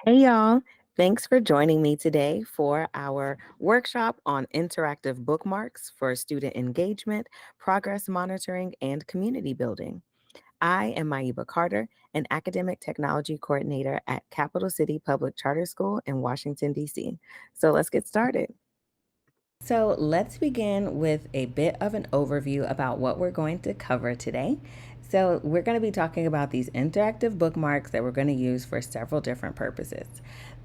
Hey y'all, thanks for joining me today for our workshop on interactive bookmarks for student engagement, progress monitoring, and community building. I am Maiba Carter, an academic technology coordinator at Capital City Public Charter School in Washington, D.C. So let's get started. So let's begin with a bit of an overview about what we're going to cover today. So, we're going to be talking about these interactive bookmarks that we're going to use for several different purposes.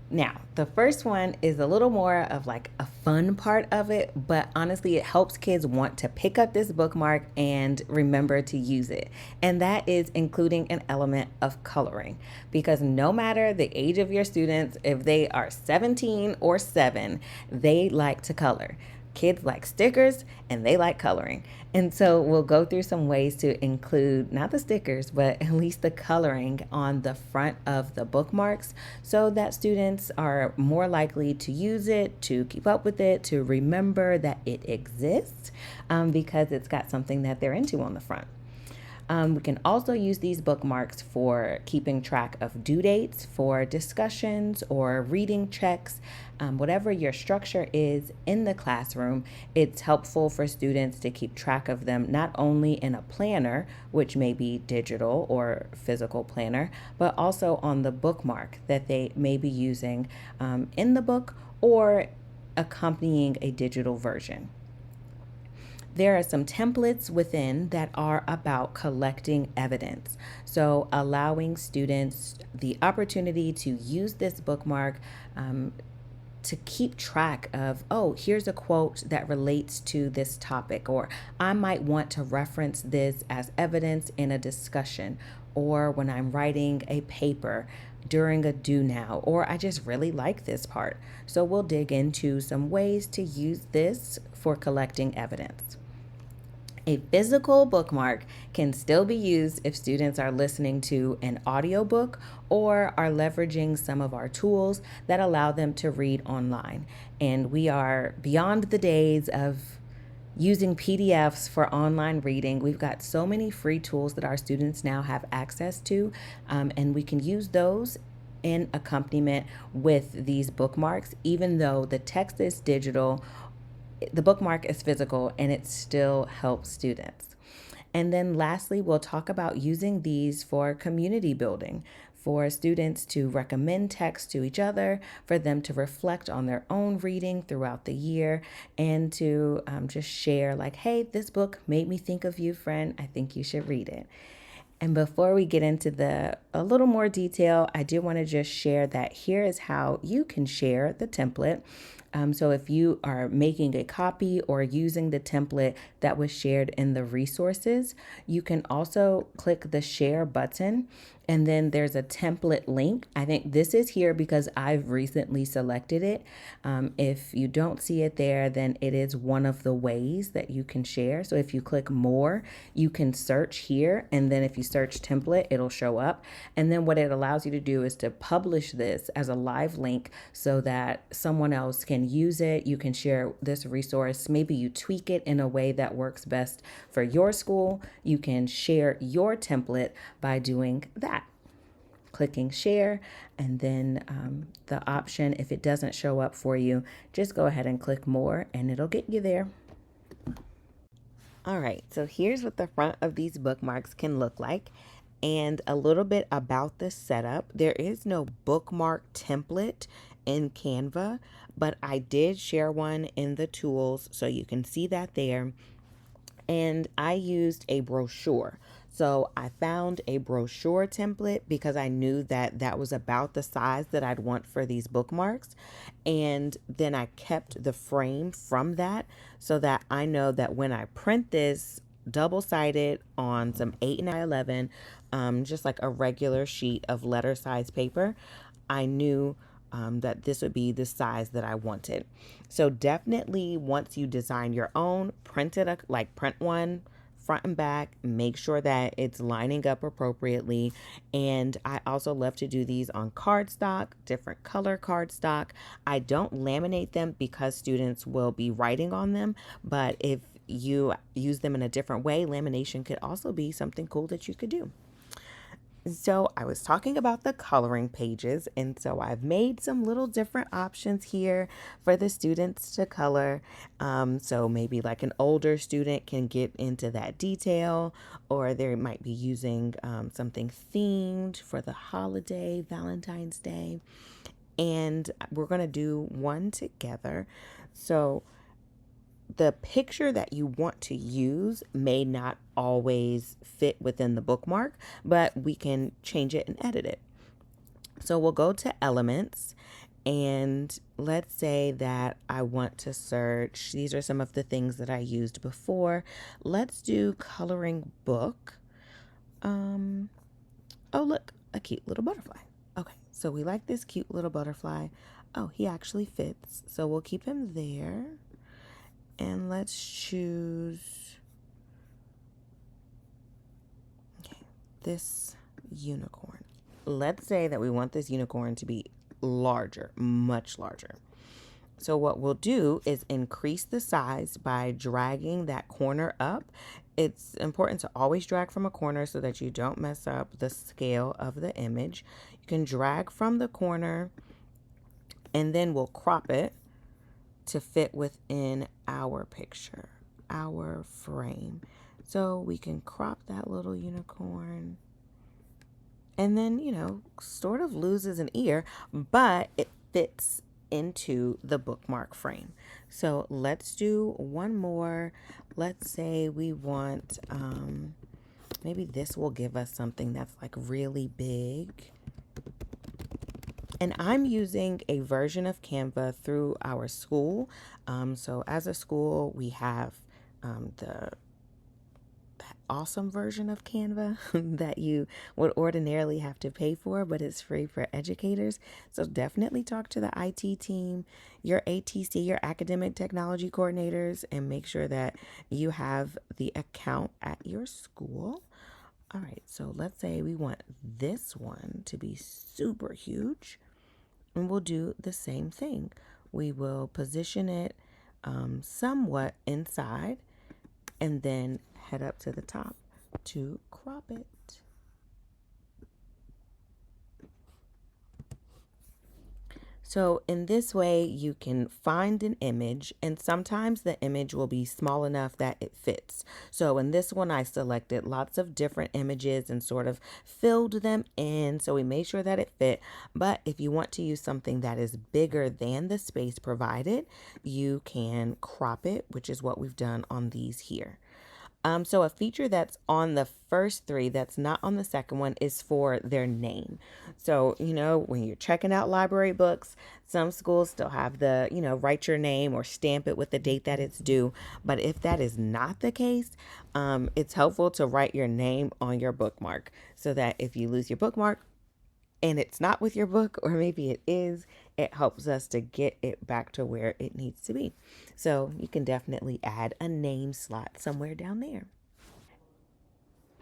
Now, the first one is a little more of like a fun part of it, but honestly, it helps kids want to pick up this bookmark and remember to use it. And that is including an element of coloring. Because no matter the age of your students, if they are 17 or 7, they like to color. Kids like stickers and they like coloring. And so we'll go through some ways to include not the stickers, but at least the coloring on the front of the bookmarks so that students are more likely to use it, to keep up with it, to remember that it exists because it's got something that they're into on the front. We can also use these bookmarks for keeping track of due dates, for discussions or reading checks. Whatever your structure is in the classroom, it's helpful for students to keep track of them not only in a planner, which may be digital or physical planner, but also on the bookmark that they may be using in the book or accompanying a digital version. There are some templates within that are about collecting evidence. So, allowing students the opportunity to use this bookmark to keep track of, oh, here's a quote that relates to this topic, or I might want to reference this as evidence in a discussion, or when I'm writing a paper during a do now, or I just really like this part. So, we'll dig into some ways to use this for collecting evidence. A physical bookmark can still be used if students are listening to an audiobook or are leveraging some of our tools that allow them to read online. And we are beyond the days of using PDFs for online reading. We've got so many free tools that our students now have access to, and we can use those in accompaniment with these bookmarks, even though the text is digital, the bookmark is physical, and it still helps students. And then lastly, we'll talk about using these for community building, for students to recommend text to each other, for them to reflect on their own reading throughout the year, and to just share, like, hey, this book made me think of you, friend. I think you should read it. And before we get into a little more detail, I do want to just share that here is how you can share the template. So if you are making a copy or using the template that was shared in the resources, you can also click the share button and then there's a template link. I think this is here because I've recently selected it. If you don't see it there, then it is one of the ways that you can share. So if you click more, you can search here. And then if you search template, it'll show up. And then what it allows you to do is to publish this as a live link so that someone else can use it. You can share this resource. Maybe you tweak it in a way that works best for your school. You can share your template by doing that, clicking share, and then the option, if it doesn't show up for you, just go ahead and click more and it'll get you there. All right, so here's what the front of these bookmarks can look like, and a little bit about the setup. There is no bookmark template in Canva, but I did share one in the tools, so you can see that there. And I used a brochure. So I found a brochure template because I knew that that was about the size that I'd want for these bookmarks. And then I kept the frame from that so that I know that when I print this double-sided on some 8 by 11, just like a regular sheet of letter size paper, I knew that this would be the size that I wanted. So definitely once you design your own, print it, like print one front and back, make sure that it's lining up appropriately. And I also love to do these on cardstock, different color cardstock. I don't laminate them because students will be writing on them, but if you use them in a different way, lamination could also be something cool that you could do. So I was talking about the coloring pages, and so I've made some little different options here for the students to color. So maybe like an older student can get into that detail, or they might be using something themed for the holiday, Valentine's Day. And we're going to do one together. So the picture that you want to use may not always fit within the bookmark, but we can change it and edit it. So we'll go to elements, and let's say that I want to search. These are some of the things that I used before. Let's do coloring book. Um, oh, look, a cute little butterfly. Okay, so we like this cute little butterfly. Oh, he actually fits. So we'll keep him there. And let's choose this unicorn. Let's say that we want this unicorn to be larger, much larger. So what we'll do is increase the size by dragging that corner up. It's important to always drag from a corner so that you don't mess up the scale of the image. You can drag from the corner, and then we'll crop it to fit within our picture, our frame. So we can crop that little unicorn, and then, sort of loses an ear, but it fits into the bookmark frame. So let's do one more. Let's say we want, maybe this will give us something that's like really big. And I'm using a version of Canva through our school. So as a school, we have the awesome version of Canva that you would ordinarily have to pay for, but it's free for educators. So definitely talk to the IT team, your ATC, your academic technology coordinators, and make sure that you have the account at your school. All right, so let's say we want this one to be super huge, and we'll do the same thing. We will position it somewhat inside, and then head up to the top to crop it. So in this way, you can find an image, and sometimes the image will be small enough that it fits. So in this one, I selected lots of different images and sort of filled them in. So we made sure that it fit. But if you want to use something that is bigger than the space provided, you can crop it, which is what we've done on these here. So a feature that's on the first three that's not on the second one is for their name. So, when you're checking out library books, some schools still have the, write your name or stamp it with the date that it's due. But if that is not the case, it's helpful to write your name on your bookmark so that if you lose your bookmark and it's not with your book, or maybe it is, it helps us to get it back to where it needs to be. So you can definitely add a name slot somewhere down there.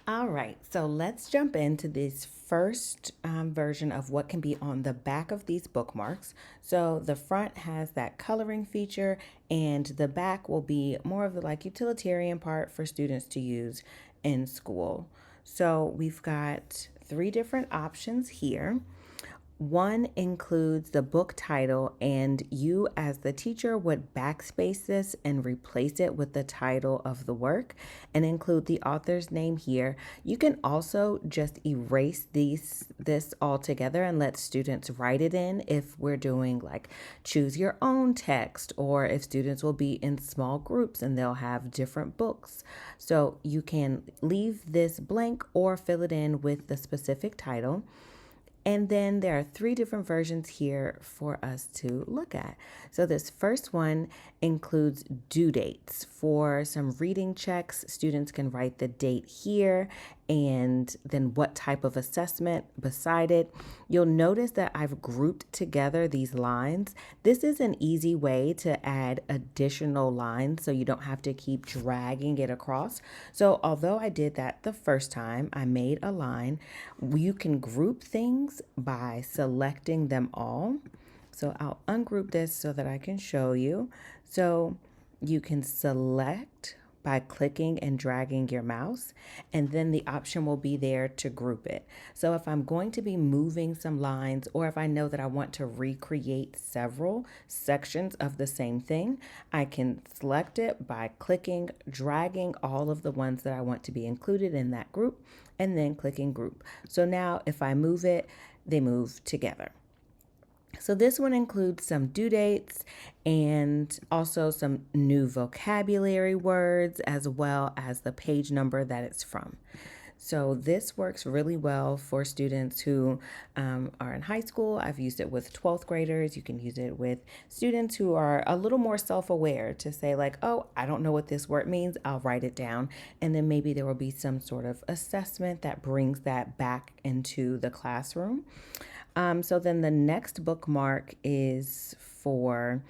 All right, so let's jump into this first version of what can be on the back of these bookmarks. So the front has that coloring feature, and the back will be more of the like utilitarian part for students to use in school. So we've got three different options here. One includes the book title, and you, as the teacher, would backspace this and replace it with the title of the work and include the author's name here. You can also just erase this altogether and let students write it in if we're doing like choose your own text, or if students will be in small groups and they'll have different books. So you can leave this blank or fill it in with the specific title. And then there are three different versions here for us to look at. So this first one includes due dates. For some reading checks, students can write the date here and then what type of assessment beside it. You'll notice that I've grouped together these lines. This is an easy way to add additional lines so you don't have to keep dragging it across. So although I did that the first time, I made a line. You can group things by selecting them all. So I'll ungroup this so that I can show you. So you can select by clicking and dragging your mouse, and then the option will be there to group it. So if I'm going to be moving some lines, or if I know that I want to recreate several sections of the same thing, I can select it by clicking, dragging all of the ones that I want to be included in that group, and then clicking group. So now if I move it, they move together. So this one includes some due dates and also some new vocabulary words, as well as the page number that it's from. So this works really well for students who are in high school. I've used it with 12th graders. You can use it with students who are a little more self-aware to say like, oh, I don't know what this word means. I'll write it down. And then maybe there will be some sort of assessment that brings that back into the classroom. So then the next bookmark is for,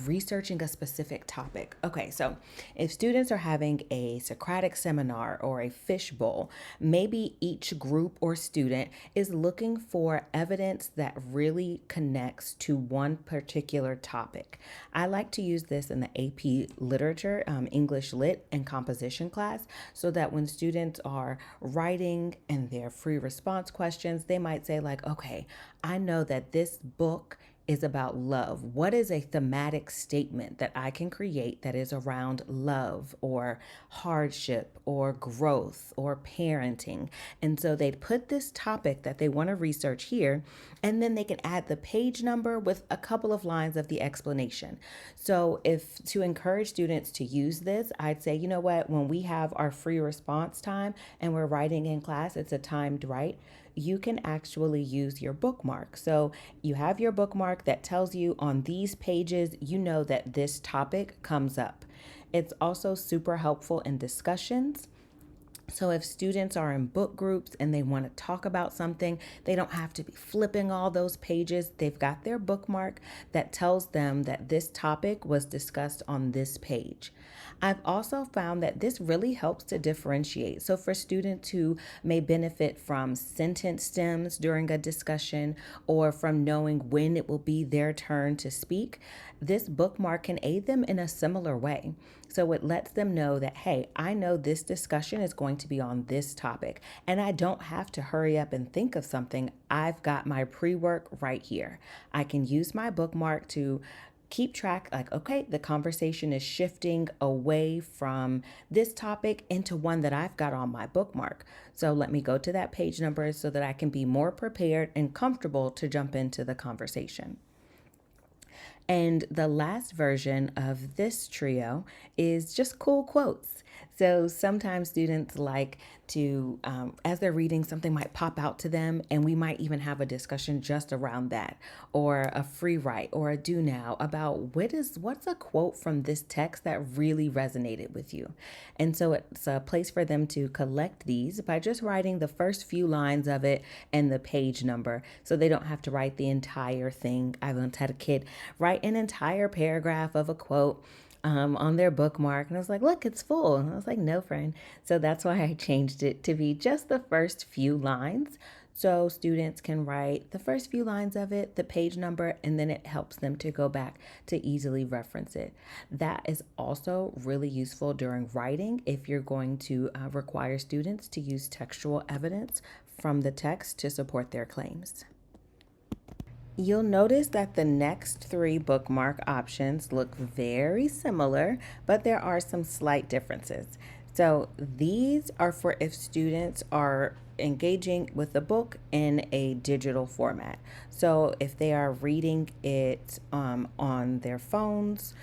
researching a specific topic. Okay, so if students are having a Socratic seminar or a fishbowl, maybe each group or student is looking for evidence that really connects to one particular topic. I like to use this in the AP literature, English Lit, and composition class, so that when students are writing and their free response questions, they might say like, okay, I know that this book is about love. What is a thematic statement that I can create that is around love or hardship or growth or parenting? And so they'd put this topic that they want to research here, and then they can add the page number with a couple of lines of the explanation. So if to encourage students to use this, I'd say, you know what, when we have our free response time and we're writing in class, it's a timed write, you can actually use your bookmark. So you have your bookmark that tells you on these pages, you know that this topic comes up. It's also super helpful in discussions. So if students are in book groups and they want to talk about something, they don't have to be flipping all those pages. They've got their bookmark that tells them that this topic was discussed on this page. I've also found that this really helps to differentiate. So for students who may benefit from sentence stems during a discussion or from knowing when it will be their turn to speak, this bookmark can aid them in a similar way. So it lets them know that, hey, I know this discussion is going to be on this topic, and I don't have to hurry up and think of something. I've got my pre-work right here. I can use my bookmark to keep track, like, okay, the conversation is shifting away from this topic into one that I've got on my bookmark. So let me go to that page number so that I can be more prepared and comfortable to jump into the conversation. And the last version of this trio is just cool quotes. So sometimes students like to, as they're reading, something might pop out to them, and we might even have a discussion just around that, or a free write or a do now about what's a quote from this text that really resonated with you. And so it's a place for them to collect these by just writing the first few lines of it and the page number, so they don't have to write the entire thing. I once had a kid write an entire paragraph of a quote on their bookmark. And I was like, look, it's full. And I was like, no, friend. So that's why I changed it to be just the first few lines. So students can write the first few lines of it, the page number, and then it helps them to go back to easily reference it. That is also really useful during writing if you're going to require students to use textual evidence from the text to support their claims. You'll notice that the next three bookmark options look very similar, but there are some slight differences. So these are for if students are engaging with the book in a digital format. So if they are reading it on their phones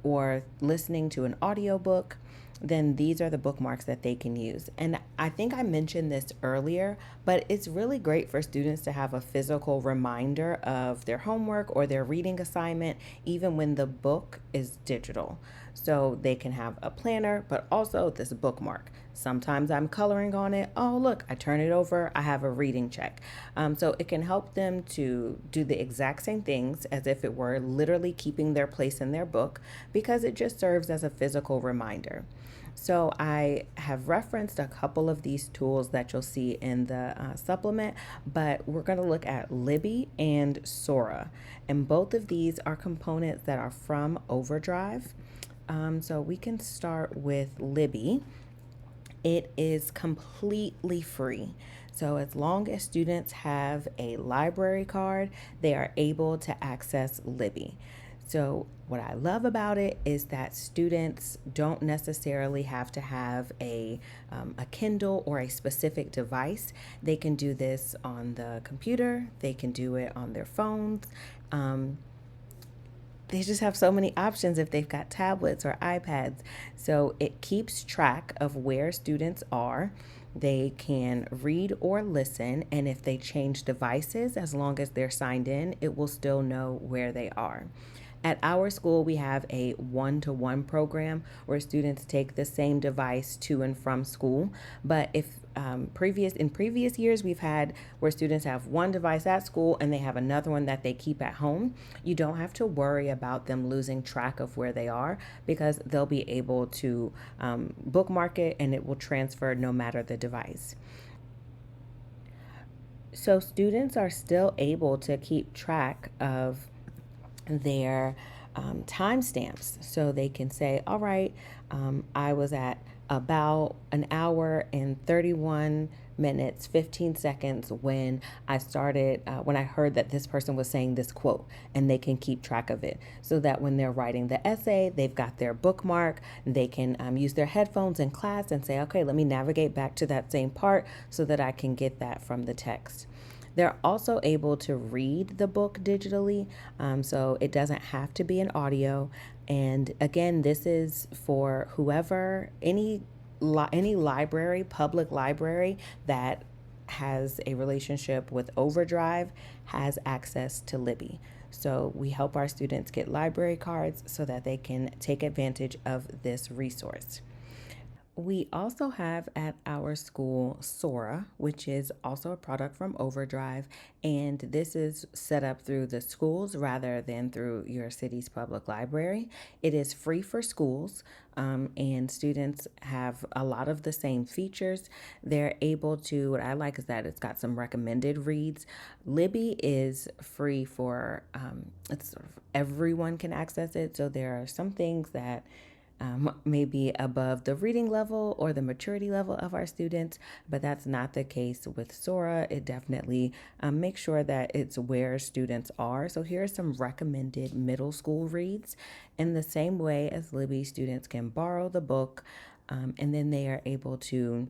or listening to an audiobook, then these are the bookmarks that they can use. And I think I mentioned this earlier, but it's really great for students to have a physical reminder of their homework or their reading assignment, even when the book is digital. So they can have a planner, but also this bookmark. Sometimes I'm coloring on it. Oh, look, I turn it over. I have a reading check. So it can help them to do the exact same things as if it were literally keeping their place in their book, because it just serves as a physical reminder. So I have referenced a couple of these tools that you'll see in the supplement, but we're going to look at Libby and Sora. And both of these are components that are from Overdrive. So we can start with Libby. It is completely free. So, as long as students have a library card, they are able to access Libby. So, what I love about it is that students don't necessarily have to have a Kindle or a specific device. They can do this on the computer, they can do it on their phones. Um, they just have so many options if they've got tablets or iPads. So it keeps track of where students are. They can read or listen, and if they change devices, as long as they're signed in, it will still know where they are. At our school, we have a one-to-one program where students take the same device to and from school. But if previous years we've had where students have one device at school and they have another one that they keep at home, you don't have to worry about them losing track of where they are because they'll be able to bookmark it and it will transfer no matter the device. So students are still able to keep track of their timestamps. So they can say, all right, I was at about an hour and 31 minutes 15 seconds when when I heard that this person was saying this quote, and they can keep track of it so that when they're writing the essay, they've got their bookmark. They can use their headphones in class and say, okay, let me navigate back to that same part so that I can get that from the text. They're also able to read the book digitally, so it doesn't have to be an audio. And again, this is for whoever, any library, public library that has a relationship with Overdrive has access to Libby. So we help our students get library cards so that they can take advantage of this resource. We also have at our school Sora, which is also a product from Overdrive, and this is set up through the schools rather than through your city's public library. It is free for schools, and students have a lot of the same features. They're able to, what I like is that it's got some recommended reads. Libby is free for, it's sort of everyone can access it, so there are some things that maybe above the reading level or the maturity level of our students, but that's not the case with Sora. It definitely makes sure that it's where students are. So here are some recommended middle school reads. In the same way as Libby, students can borrow the book, and then they are able to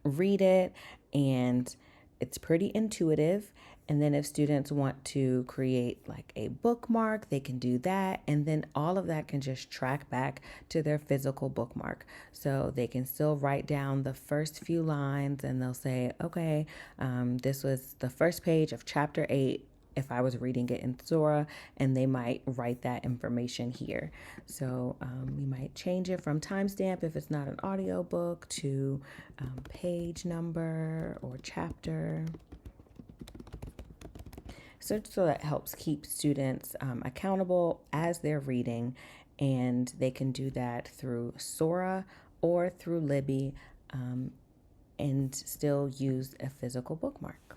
read it, and it's pretty intuitive. And then if students want to create like a bookmark, they can do that. And then all of that can just track back to their physical bookmark. So they can still write down the first few lines and they'll say, okay, this was the first page of chapter 8 if I was reading it in Sora, and they might write that information here. So we might change it from timestamp if it's not an audio book to page number or chapter. So that helps keep students accountable as they're reading, and they can do that through Sora or through Libby, and still use a physical bookmark.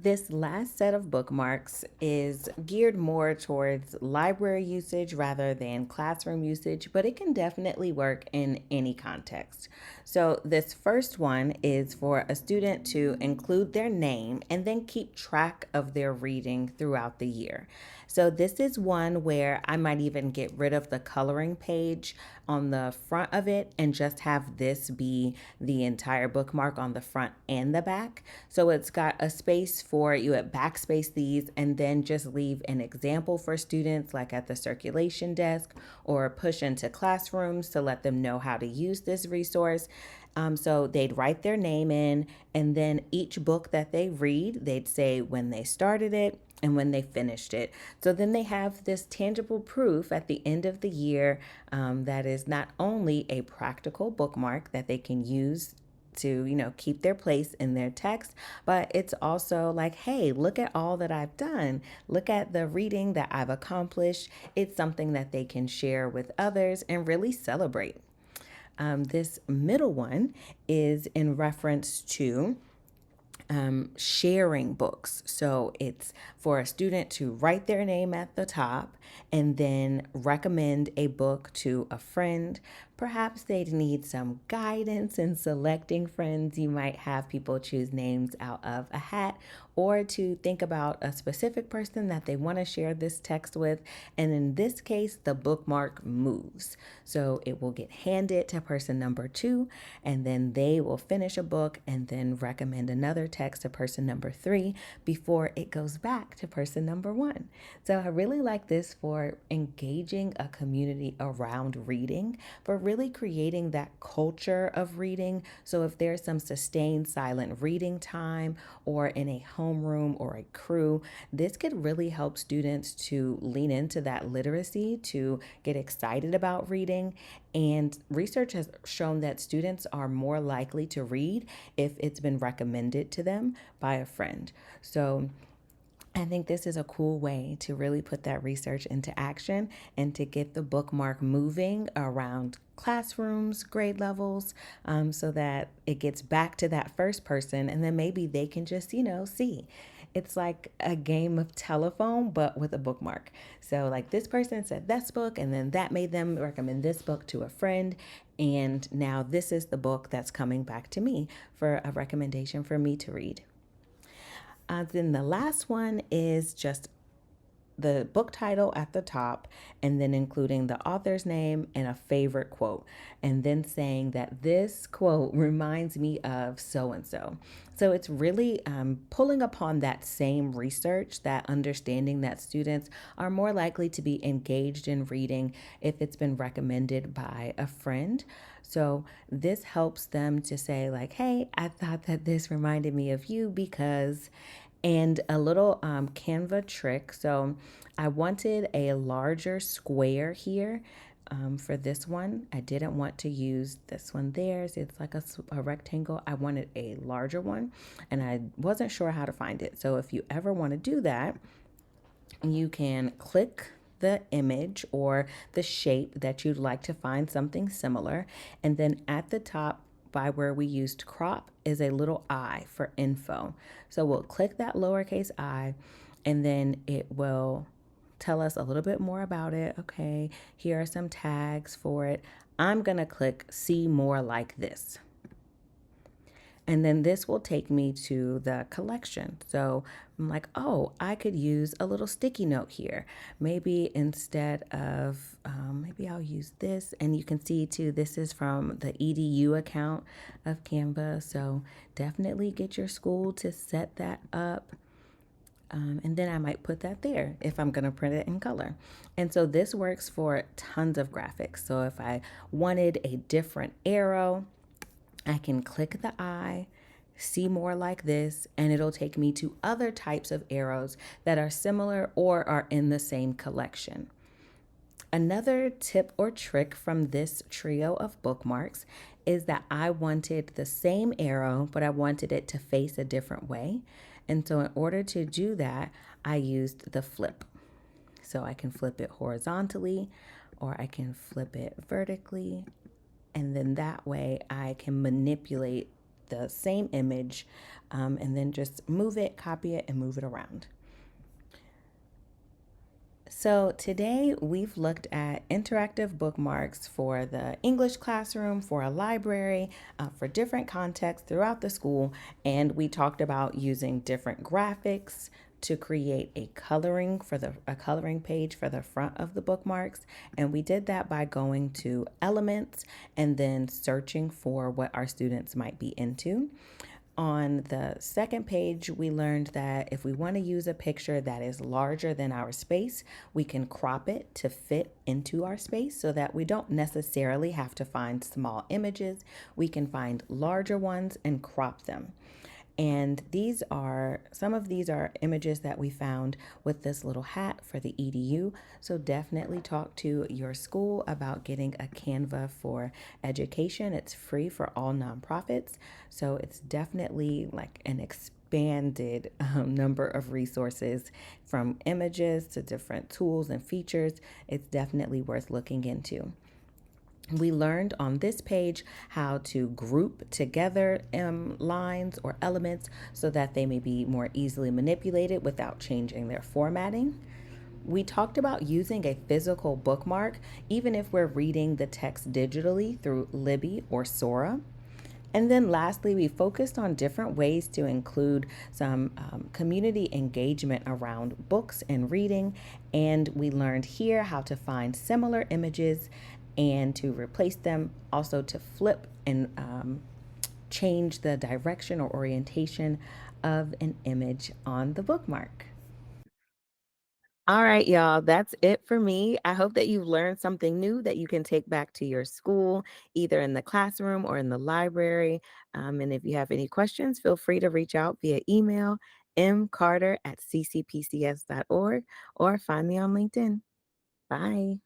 This last set of bookmarks is geared more towards library usage rather than classroom usage, but it can definitely work in any context. So, this first one is for a student to include their name and then keep track of their reading throughout the year. So, this is one where I might even get rid of the coloring page on the front of it and just have this be the entire bookmark on the front and the back. So it's got a space for you at Backspace these and then just leave an example for students like at the circulation desk or push into classrooms to let them know how to use this resource. So they'd write their name in, and then each book that they read, they'd say when they started it and when they finished it. So then they have this tangible proof at the end of the year, that is not only a practical bookmark that they can use to keep their place in their text, but it's also like, hey, look at all that I've done, look at the reading that I've accomplished. It's something that they can share with others and really celebrate. This middle one is in reference to sharing books. So it's for a student to write their name at the top and then recommend a book to a friend. Perhaps they'd need some guidance in selecting friends. You might have people choose names out of a hat, or to think about a specific person that they want to share this text with. And in this case, the bookmark moves. So it will get handed to person number 2, and then they will finish a book and then recommend another text to person number 3 before it goes back to person number 1. So I really like this for engaging a community around reading, for really creating that culture of reading. So if there's some sustained silent reading time or in a homeroom or a crew, this could really help students to lean into that literacy, to get excited about reading. And research has shown that students are more likely to read if it's been recommended to them by a friend. So I think this is a cool way to really put that research into action and to get the bookmark moving around classrooms, grade levels, so that it gets back to that first person, and then maybe they can just, see. It's like a game of telephone, but with a bookmark. So, like, this person said this book, and then that made them recommend this book to a friend. And now this is the book that's coming back to me for a recommendation for me to read. Then the last one is just the book title at the top, and then including the author's name and a favorite quote, and then saying that this quote reminds me of so and so. So it's really pulling upon that same research, that understanding that students are more likely to be engaged in reading if it's been recommended by a friend. So this helps them to say, like, hey, I thought that this reminded me of you because, and a little Canva trick. So I wanted a larger square here for this one. I didn't want to use this one there. So it's like a rectangle. I wanted a larger one, and I wasn't sure how to find it. So if you ever want to do that, you can click the image or the shape that you'd like to find something similar. And then at the top, by where we used crop, is a little I for info. So we'll click that lowercase I, and then it will tell us a little bit more about it. Okay, here are some tags for it. I'm going to click see more like this. And then this will take me to the collection. So I'm like, oh, I could use a little sticky note here. Maybe instead of, maybe I'll use this. And you can see too, this is from the EDU account of Canva. So definitely get your school to set that up. And then I might put that there if I'm going to print it in color. And so this works for tons of graphics. So if I wanted a different arrow, I can click the eye, see more like this, and it'll take me to other types of arrows that are similar or are in the same collection. Another tip or trick from this trio of bookmarks is that I wanted the same arrow, but I wanted it to face a different way. And so in order to do that, I used the flip. So I can flip it horizontally, or I can flip it vertically, and then that way I can manipulate the same image and then just move it, copy it, and move it around. So today we've looked at interactive bookmarks for the English classroom, for a library, for different contexts throughout the school, and we talked about using different graphics to create a coloring page for the front of the bookmarks. And we did that by going to elements and then searching for what our students might be into. On the second page, we learned that if we want to use a picture that is larger than our space, we can crop it to fit into our space so that we don't necessarily have to find small images. We can find larger ones and crop them. And some of these are images that we found with this little hat for the EDU. So definitely talk to your school about getting a Canva for education. It's free for all nonprofits. So it's definitely like an expanded number of resources, from images to different tools and features. It's definitely worth looking into. We learned on this page how to group together lines or elements so that they may be more easily manipulated without changing their formatting. We talked about using a physical bookmark, even if we're reading the text digitally through Libby or Sora. And then lastly, we focused on different ways to include some community engagement around books and reading. And we learned here how to find similar images and to replace them, also to flip and change the direction or orientation of an image on the bookmark. All right, y'all, that's it for me. I hope that you've learned something new that you can take back to your school, either in the classroom or in the library. And if you have any questions, feel free to reach out via email, mcarter@ccpcs.org, or find me on LinkedIn. Bye.